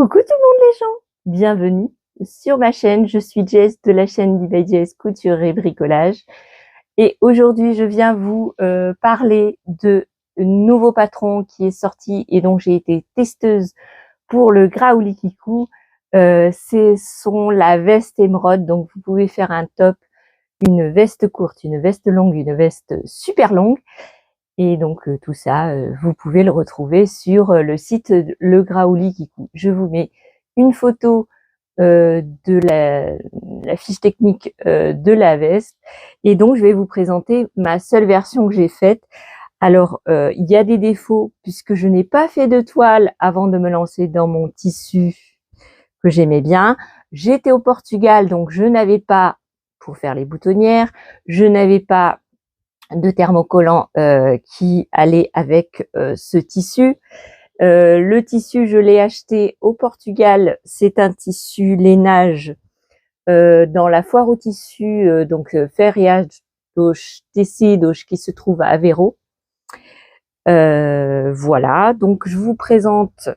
Coucou tout le monde les gens, bienvenue sur ma chaîne, je suis Jess de la chaîne d'eBay Jess Couture et Bricolage et aujourd'hui je viens vous parler de nouveau patron qui est sorti et dont j'ai été testeuse pour le Graouli Kikou. C'est la veste émeraude, donc vous pouvez faire un top, une veste courte, une veste longue, une veste super longue. Et donc tout ça, vous pouvez le retrouver sur le site Le Graouli Kikou. Je vous mets une photo de la fiche technique de la veste. Et donc je vais vous présenter ma seule version que j'ai faite. Alors il y a des défauts puisque je n'ai pas fait de toile avant de me lancer dans mon tissu que j'aimais bien. J'étais au Portugal, donc je n'avais pas, pour faire les boutonnières, je n'avais pas de thermocollant qui allait avec ce tissu. Le tissu, je l'ai acheté au Portugal. C'est un tissu lainage dans la foire au tissu, donc Férias dos Tecidos qui se trouve à Aveiro. Voilà, donc je vous présente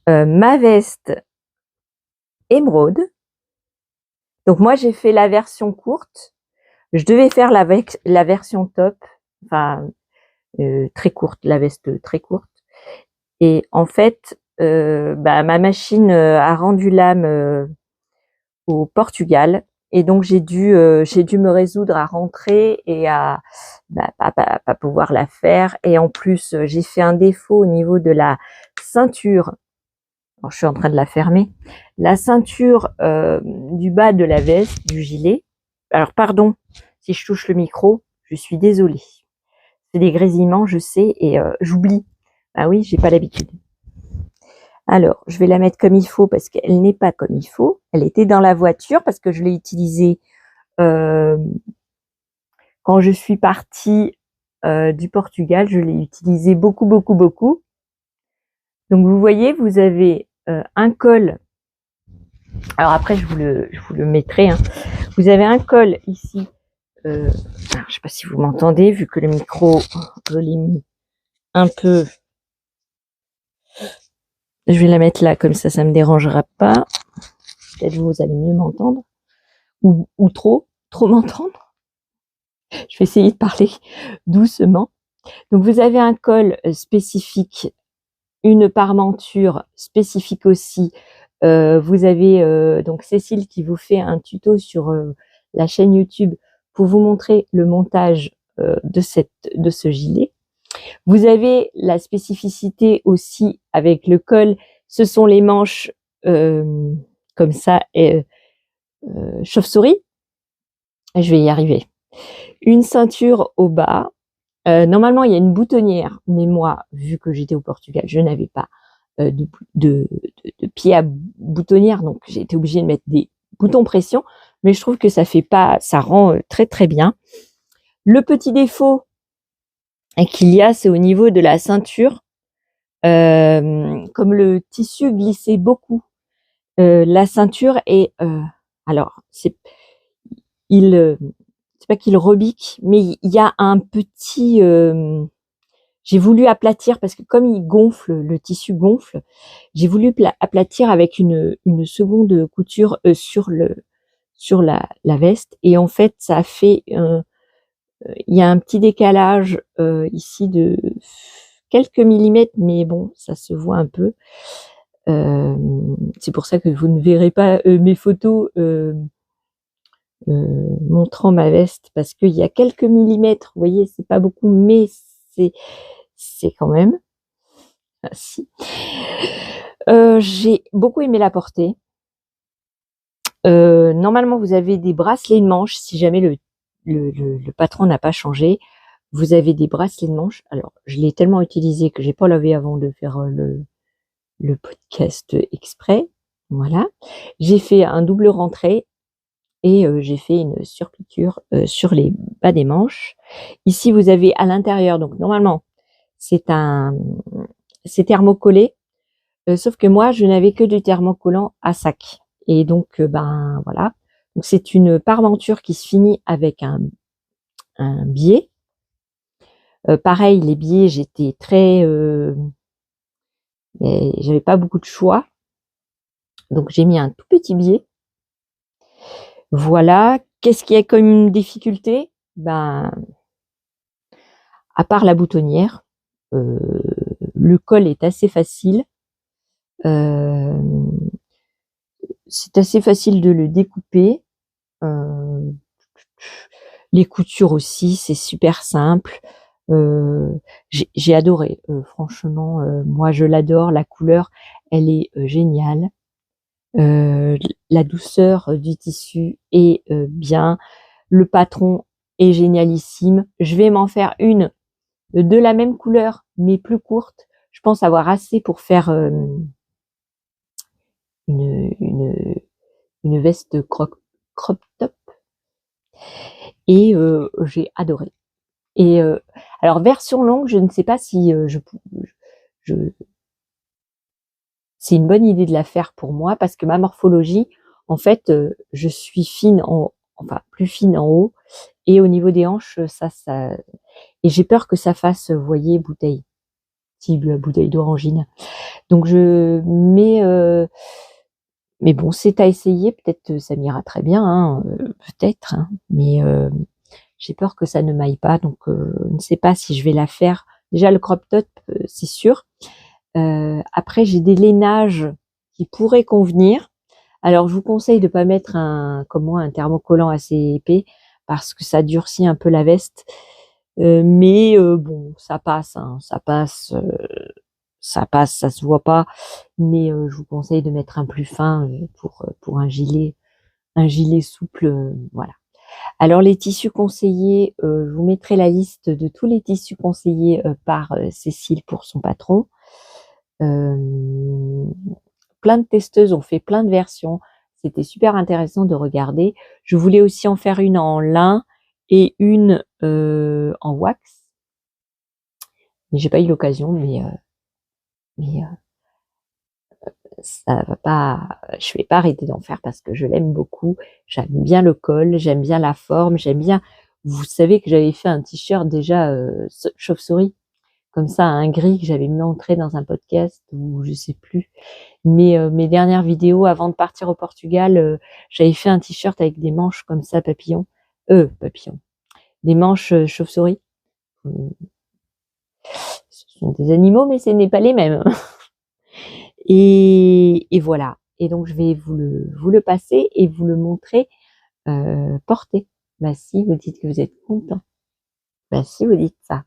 ma veste émeraude. Donc moi j'ai fait la version courte. Je devais faire la version top, enfin très courte, la veste très courte. Et en fait, ma machine a rendu l'âme au Portugal. Et donc j'ai dû me résoudre à rentrer et à pas pouvoir la faire. Et en plus, j'ai fait un défaut au niveau de la ceinture. Alors, je suis en train de la fermer. La ceinture du bas de la veste, du gilet. Alors pardon si je touche le micro, je suis désolée. C'est des grésillements, je sais, et j'oublie. Ah oui, j'ai pas l'habitude. Alors, je vais la mettre comme il faut parce qu'elle n'est pas comme il faut. Elle était dans la voiture parce que je l'ai utilisée quand je suis partie du Portugal. Je l'ai utilisée beaucoup. Donc, vous voyez, vous avez un col. Alors après, je vous le mettrai. Hein. Vous avez un col ici. Alors, je ne sais pas si vous m'entendez, vu que le micro, je l'ai mis un peu. Je vais la mettre là, comme ça me dérangera pas. Peut-être vous allez mieux m'entendre. Ou trop m'entendre. Je vais essayer de parler doucement. Donc, vous avez un col spécifique, une parmenture spécifique aussi. Vous avez donc Cécile qui vous fait un tuto sur la chaîne YouTube pour vous montrer le montage de ce gilet. Vous avez la spécificité aussi avec le col, ce sont les manches comme ça, chauve-souris. Je vais y arriver. Une ceinture au bas. Normalement, il y a une boutonnière, mais moi, vu que j'étais au Portugal, je n'avais pas de pied à boutonnière, donc j'ai été obligée de mettre des boutons pression. Mais je trouve que ça rend très bien. Le petit défaut qu'il y a, c'est au niveau de la ceinture. Comme le tissu glissait beaucoup, la ceinture est alors c'est pas qu'il rebique, mais il y a un petit j'ai voulu aplatir parce que comme il gonfle, le tissu gonfle, j'ai voulu aplatir avec une seconde couture sur la veste, et en fait ça a fait il y a un petit décalage ici de quelques millimètres, mais bon, ça se voit un peu. C'est pour ça que vous ne verrez pas mes photos montrant ma veste, parce qu'il y a quelques millimètres, vous voyez, c'est pas beaucoup, mais c'est quand même. Ah, si. J'ai beaucoup aimé la porter. Normalement, vous avez des bracelets de manches si jamais le patron n'a pas changé. Vous avez des bracelets de manches. Alors, je l'ai tellement utilisé que j'ai pas lavé avant de faire le podcast exprès. Voilà. J'ai fait un double rentré et j'ai fait une surpiqûre sur les bas des manches. Ici, vous avez à l'intérieur, donc normalement, c'est thermocollé, sauf que moi, je n'avais que du thermocollant à sac. Et donc, voilà. Donc, c'est une parmenture qui se finit avec un biais. Pareil, les biais, j'étais très mais j'avais pas beaucoup de choix. Donc j'ai mis un tout petit biais. Voilà. Qu'est-ce qu'il y a comme difficulté? Ben, à part la boutonnière, le col est assez facile. C'est assez facile de le découper. Les coutures aussi, c'est super simple. J'ai adoré. Franchement, moi je l'adore. La couleur, elle est géniale. La douceur du tissu est bien. Le patron est génialissime. Je vais m'en faire une de la même couleur, mais plus courte. Je pense avoir assez pour faire une, une, une veste crop top. Et j'ai adoré. Et alors version longue, je ne sais pas si je c'est une bonne idée de la faire pour moi parce que ma morphologie, en fait, je suis fine enfin plus fine en haut et au niveau des hanches, ça et j'ai peur que ça fasse, vous voyez, bouteille, type bouteille d'orangine. Donc je mets, mais bon, c'est à essayer. Peut-être ça m'ira très bien, hein, peut-être, hein, mais j'ai peur que ça ne m'aille pas, donc je ne sais pas si je vais la faire. Déjà le crop top, c'est sûr. Après, j'ai des lainages qui pourraient convenir. Alors, je vous conseille de pas mettre comme moi, un thermocollant assez épais parce que ça durcit un peu la veste. Mais bon, ça passe, hein, ça passe, ça se voit pas. Mais je vous conseille de mettre un plus fin pour un gilet souple, voilà. Alors les tissus conseillés, je vous mettrai la liste de tous les tissus conseillés par Cécile pour son patron. Plein de testeuses ont fait plein de versions. C'était super intéressant de regarder. Je voulais aussi en faire une en lin et une en wax. Mais j'ai pas eu l'occasion, mais ça va pas, je vais pas arrêter d'en faire parce que je l'aime beaucoup. J'aime bien le col, j'aime bien la forme, j'aime bien. Vous savez que j'avais fait un t-shirt déjà chauve-souris, comme ça, un gris que j'avais montré dans un podcast ou je sais plus. Mais mes dernières vidéos avant de partir au Portugal, j'avais fait un t-shirt avec des manches comme ça, papillons. Papillons. Des manches chauve-souris. Ce sont des animaux, mais ce n'est pas les mêmes. Et voilà. Et donc, je vais vous le passer et vous le montrer porté. Bah si, vous dites que vous êtes content. Bah si, vous dites ça.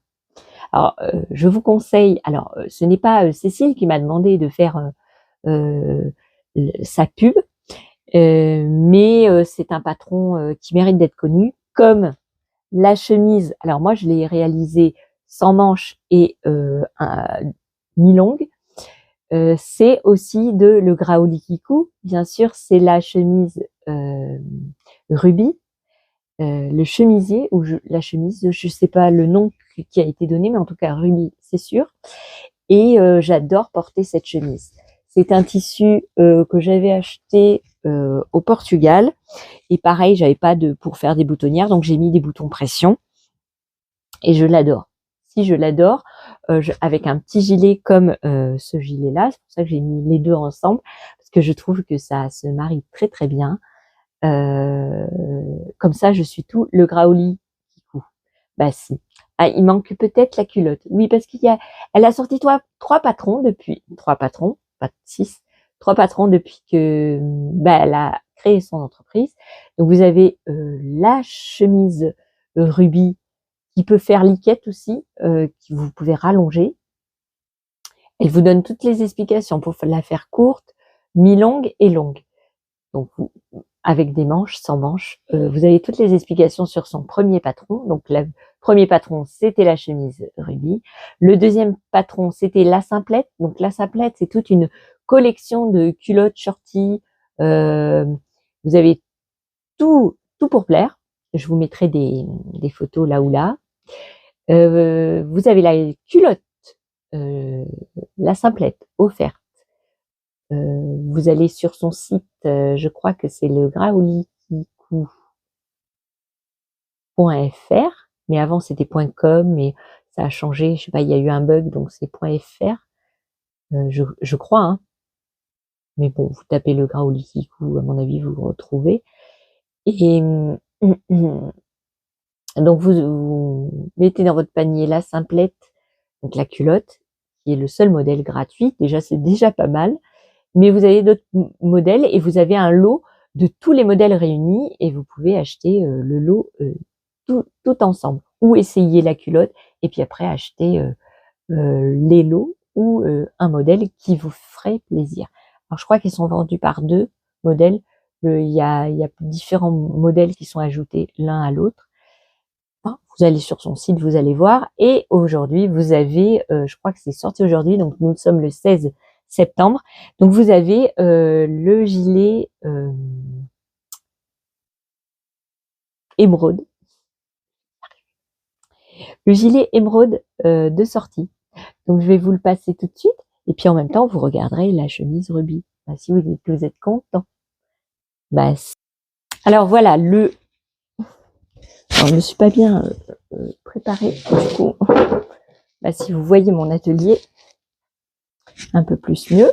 Alors, je vous conseille, alors ce n'est pas Cécile qui m'a demandé de faire sa pub, mais c'est un patron qui mérite d'être connu, comme la chemise. Alors moi, je l'ai réalisée sans manches et mi-longue. C'est aussi de Le Graoli Kikou. Bien sûr, c'est la chemise Ruby, le chemisier ou la chemise, je sais pas le nom qui a été donné, mais en tout cas Ruby, c'est sûr. Et j'adore porter cette chemise. C'est un tissu que j'avais acheté au Portugal. Et pareil, j'avais pas pour faire des boutonnières, donc j'ai mis des boutons pression. Et je l'adore. Si je l'adore, avec un petit gilet comme ce gilet-là, c'est pour ça que j'ai mis les deux ensemble, parce que je trouve que ça se marie très très bien. Comme ça, je suis tout le graoli qui coud. Bah si. Ah, il manque peut-être la culotte. Oui, parce elle a sorti trois patrons depuis, pas six, trois patrons depuis que, bah, elle a créé son entreprise. Donc vous avez la chemise rubis qui peut faire liquette aussi, qui vous pouvez rallonger. Elle vous donne toutes les explications pour la faire courte, mi-longue et longue. Donc avec des manches, sans manches. Vous avez toutes les explications sur son premier patron. Donc, le premier patron, c'était la chemise rubis. Le deuxième patron, c'était la simplette. Donc, la simplette, c'est toute une collection de culottes, shorties. Vous avez tout pour plaire. Je vous mettrai des photos là ou là. Vous avez la culotte, la simplette offerte. Vous allez sur son site, je crois que c'est le graolikikou.fr, mais avant c'était .com, mais ça a changé, je sais pas, il y a eu un bug, donc c'est .fr. je crois, hein. Mais bon, vous tapez le gras ou à mon avis, vous le retrouvez. Et donc, vous mettez dans votre panier la simplette, donc la culotte, qui est le seul modèle gratuit. Déjà, c'est déjà pas mal. Mais vous avez d'autres modèles et vous avez un lot de tous les modèles réunis et vous pouvez acheter le lot tout ensemble. Ou essayer la culotte et puis après acheter les lots ou un modèle qui vous ferait plaisir. Alors, je crois qu'ils sont vendus par 2 modèles. Il y a différents modèles qui sont ajoutés l'un à l'autre. Enfin, vous allez sur son site, vous allez voir. Et aujourd'hui, vous avez, je crois que c'est sorti aujourd'hui, donc nous sommes le 16 septembre. Donc, vous avez le gilet émeraude. Le gilet émeraude de sortie. Donc, je vais vous le passer tout de suite. Et puis, en même temps, vous regarderez la chemise rubis. Bah, si vous êtes content. Bah, alors, voilà, alors, je ne suis pas bien préparée. Du coup, bah, si vous voyez mon atelier, un peu plus mieux.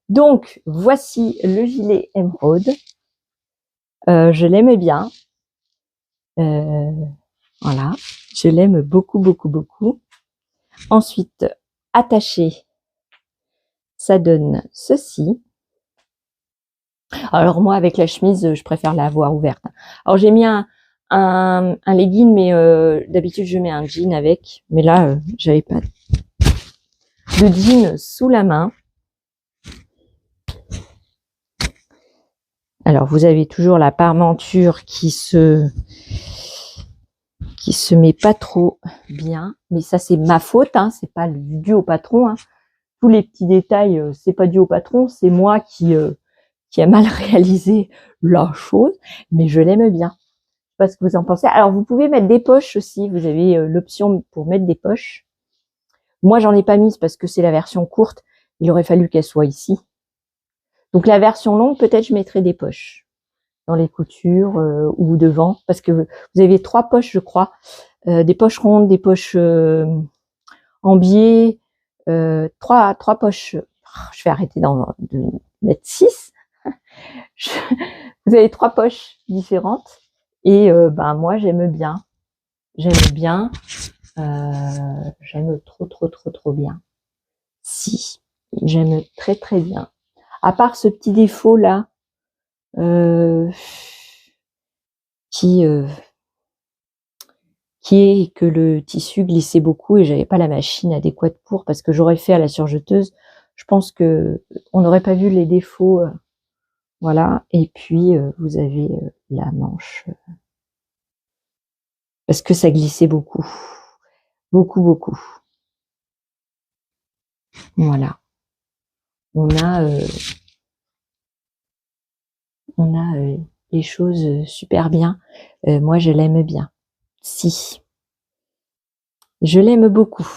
Donc, voici le gilet émeraude. Je l'aime bien. Voilà, je l'aime beaucoup, beaucoup, beaucoup. Ensuite, attaché, ça donne ceci. Alors moi, avec la chemise, je préfère la voir ouverte. Alors j'ai mis un legging, mais d'habitude je mets un jean avec. Mais là, j'avais pas de jean sous la main. Alors vous avez toujours la parmenture qui se met pas trop bien, mais ça c'est ma faute, hein, c'est pas dû au patron. Hein. Tous les petits détails, c'est pas dû au patron, c'est moi qui a mal réalisé la chose, mais je l'aime bien. Je sais pas ce que vous en pensez. Alors vous pouvez mettre des poches aussi, vous avez l'option pour mettre des poches. Moi j'en ai pas mis parce que c'est la version courte, il aurait fallu qu'elle soit ici. Donc la version longue, peut-être je mettrai des poches dans les coutures ou devant, parce que vous avez 3 poches, je crois, des poches rondes, des poches en biais, 3 poches. Je vais arrêter de mettre 6. Vous avez 3 poches différentes et ben moi j'aime bien, j'aime trop bien. Si, j'aime très très bien. À part ce petit défaut là qui est que le tissu glissait beaucoup et j'avais pas la machine adéquate pour, parce que j'aurais fait à la surjeteuse. Je pense que on n'aurait pas vu les défauts. Voilà. Et puis vous avez la manche parce que ça glissait beaucoup, beaucoup. Voilà. On a les choses super bien. Moi, je l'aime bien. Si. Je l'aime beaucoup.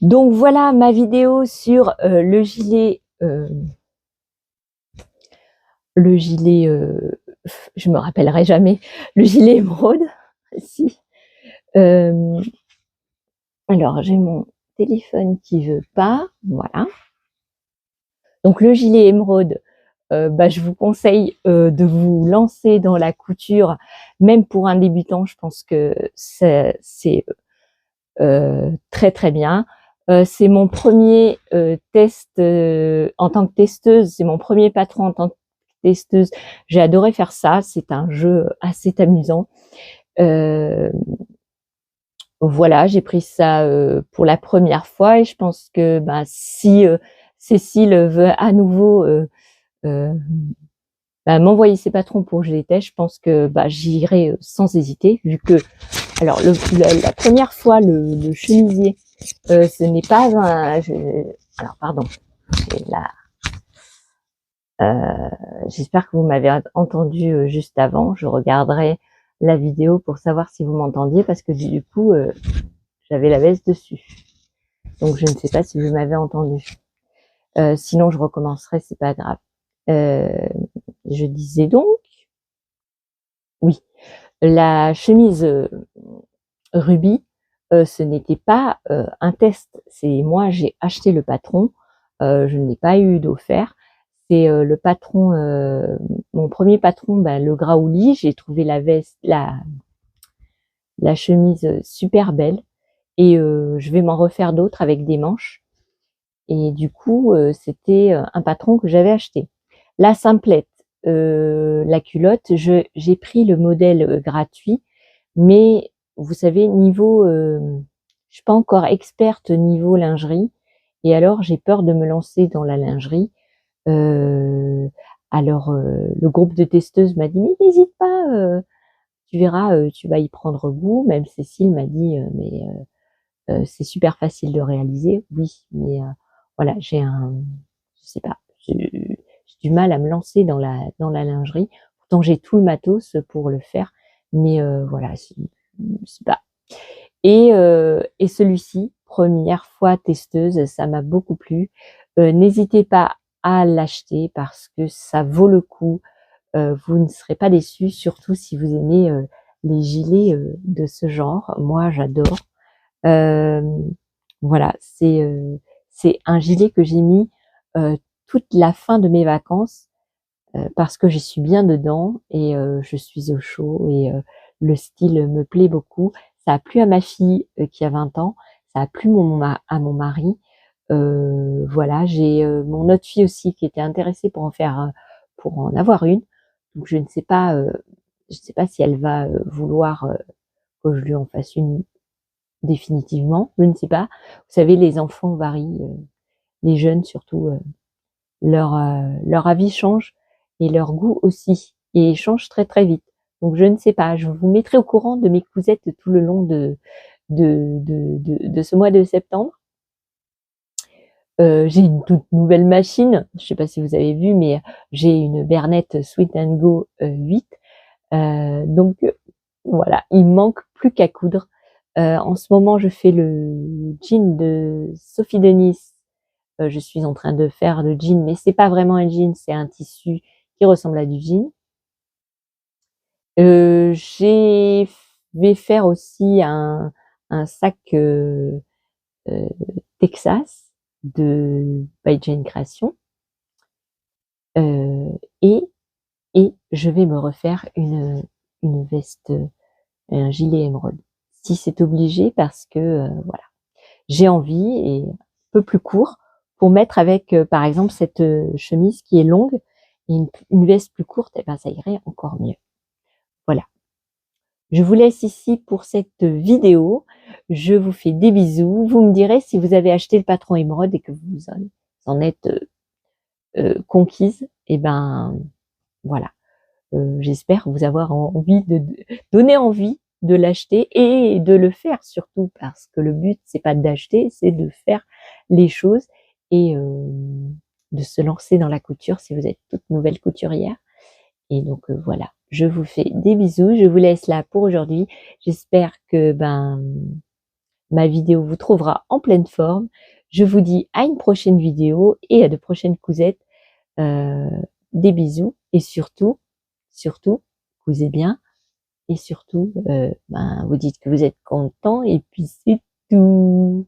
Donc voilà ma vidéo sur le gilet. Je me rappellerai jamais. Le gilet émeraude. Si. Alors j'ai mon téléphone qui veut pas. Voilà. Donc le gilet émeraude. Je vous conseille de vous lancer dans la couture, même pour un débutant. Je pense que c'est très très bien. C'est mon premier test en tant que testeuse. C'est mon premier patron en tant que testeuse. J'ai adoré faire ça. C'est un jeu assez amusant. Voilà, j'ai pris ça pour la première fois et je pense que si Cécile veut à nouveau m'envoyer ses patrons pour que je les teste, je pense que j'irai sans hésiter, vu que alors la première fois le chemisier, ce n'est pas un alors pardon, j'espère que vous m'avez entendu juste avant. Je regarderai la vidéo pour savoir si vous m'entendiez, parce que du coup j'avais la veste dessus, donc je ne sais pas si vous m'avez entendu. Sinon je recommencerai, c'est pas grave. Je disais donc, oui, la chemise rubis, ce n'était pas un test. C'est moi, j'ai acheté le patron. Je n'ai pas eu d'offert. C'est le patron, mon premier patron, le Graouli. J'ai trouvé la veste, la chemise super belle et je vais m'en refaire d'autres avec des manches. Et du coup, c'était un patron que j'avais acheté. La simplette, la culotte, j'ai pris le modèle gratuit, mais vous savez, niveau, je suis pas encore experte niveau lingerie, et alors j'ai peur de me lancer dans la lingerie. Alors le groupe de testeuses m'a dit mais n'hésite pas, tu verras, tu vas y prendre goût. Même Cécile m'a dit mais c'est super facile de réaliser. Oui, mais voilà, je sais pas, j'ai du mal à me lancer dans la lingerie. Pourtant j'ai tout le matos pour le faire, mais voilà, c'est pas. Et celui-ci, première fois testeuse, ça m'a beaucoup plu. N'hésitez pas à l'acheter parce que ça vaut le coup. Vous ne serez pas déçus, surtout si vous aimez les gilets de ce genre. Moi, j'adore. Euh, voilà, c'est un gilet que j'ai mis toute la fin de mes vacances parce que je suis bien dedans et je suis au chaud et le style me plaît beaucoup. Ça a plu à ma fille qui a 20 ans, ça a plu à mon mari. Voilà, j'ai mon autre fille aussi qui était intéressée pour en avoir une. Donc je ne sais pas si elle va vouloir que je lui en fasse une définitivement, je ne sais pas. Vous savez, les enfants varient, les jeunes surtout, leur avis change et leur goût aussi, et change très très vite. Donc je ne sais pas, je vous mettrai au courant de mes cousettes tout le long de ce mois de septembre. J'ai une toute nouvelle machine, je ne sais pas si vous avez vu, mais j'ai une Bernette Sweet and Go 8. Donc voilà, il manque plus qu'à coudre. En ce moment, je fais le jean de Sophie Denis. Je suis en train de faire le jean, mais c'est pas vraiment un jean, c'est un tissu qui ressemble à du jean. Je vais faire aussi un sac euh, Texas de by Jane Création. Euh, et, et je vais me refaire une veste, un gilet émeraude. Si c'est obligé, parce que voilà, j'ai envie et un peu plus court pour mettre avec, par exemple, cette chemise qui est longue et une veste plus courte, et ben ça irait encore mieux. Voilà. Je vous laisse ici pour cette vidéo. Je vous fais des bisous. Vous me direz si vous avez acheté le patron émeraude et que vous en êtes conquise. Et ben voilà. J'espère vous avoir envie de donner envie de l'acheter et de le faire surtout, parce que le but c'est pas d'acheter, c'est de faire les choses et de se lancer dans la couture si vous êtes toute nouvelle couturière. Et donc voilà, je vous fais des bisous, je vous laisse là pour aujourd'hui. J'espère que ma vidéo vous trouvera en pleine forme. Je vous dis à une prochaine vidéo et à de prochaines cousettes. Euh, des bisous et surtout, cousez bien et surtout, vous dites que vous êtes content et puis c'est tout.